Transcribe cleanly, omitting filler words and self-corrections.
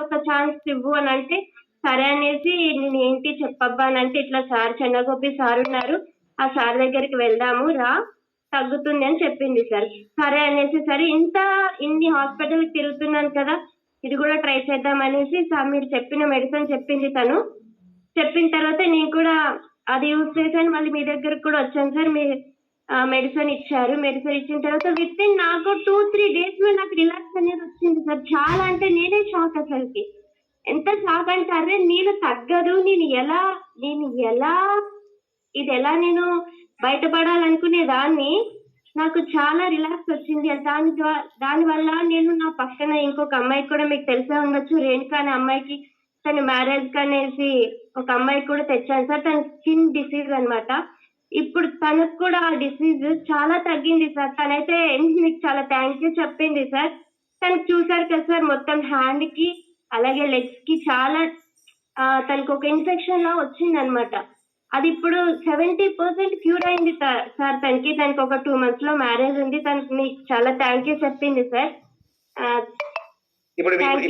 ఒక ఛాన్స్ ఇవ్వు అని అంటే, సరే అనేసి నేను ఏంటి చెప్పబ్బా అని అంటే, ఇట్లా సార్ చెన్నగోపి సార్ ఉన్నారు. ఆ సార్ దగ్గరికి వెళ్దాము రా తగ్గుతుంది అని చెప్పింది సార్. సరే అనేసి సరే ఇన్ని హాస్పిటల్ తిరుగుతున్నాను కదా, ఇది కూడా ట్రై చేద్దాం అనేసి సార్ మీరు చెప్పిన మెడిసిన్ చెప్పింది తను. చెప్పిన తర్వాత నేను కూడా అది యూజ్ చేశాను. మళ్ళీ మీ దగ్గరకు కూడా వచ్చాను సార్. మీ మెడిసిన్ ఇచ్చారు. మెడిసిన్ ఇచ్చిన తర్వాత విత్ ఇన్ నాకు 2-3 డేస్ లో నాకు రిలాక్స్ అనేది వచ్చింది సార్. చాలా అంటే నేనే షాక్ అసలుకి. ఎంత షాక్ అంటే అరే నేను తగ్గదు, నేను ఎలా ఇది ఎలా నేను బయటపడాలనుకునే దాన్ని, నాకు చాలా రిలాక్స్ వచ్చింది. దాని వల్ల నేను నా పక్కన ఇంకొక అమ్మాయికి కూడా మీకు తెలిసే ఉండొచ్చు, రేణుక అనే అమ్మాయికి తన మ్యారేజ్ కనేసి ఒక అమ్మాయికి కూడా తెచ్చాను సార్. తన స్కిన్ డిసీజ్ అన్నమాట. ఇప్పుడు తనకు కూడా ఆ డిసీజ్ చాలా తగ్గింది సార్. తనైతే మీకు చాలా థ్యాంక్ యూ చెప్పింది సార్. తనకు చూసారు కదా సార్, మొత్తం హ్యాండ్ కి అలాగే లెగ్స్ కి చాలా తనకు ఒక ఇన్ఫెక్షన్ లా వచ్చిందనమాట. అది ఇప్పుడు 70% క్యూర్ అయింది సార్. తనకి ఒక 2 months లో మ్యారేజ్ ఉంది. తనకి మీకు చాలా థ్యాంక్ యూ చెప్పింది సార్. ఇప్పుడు థ్యాంక్ యూ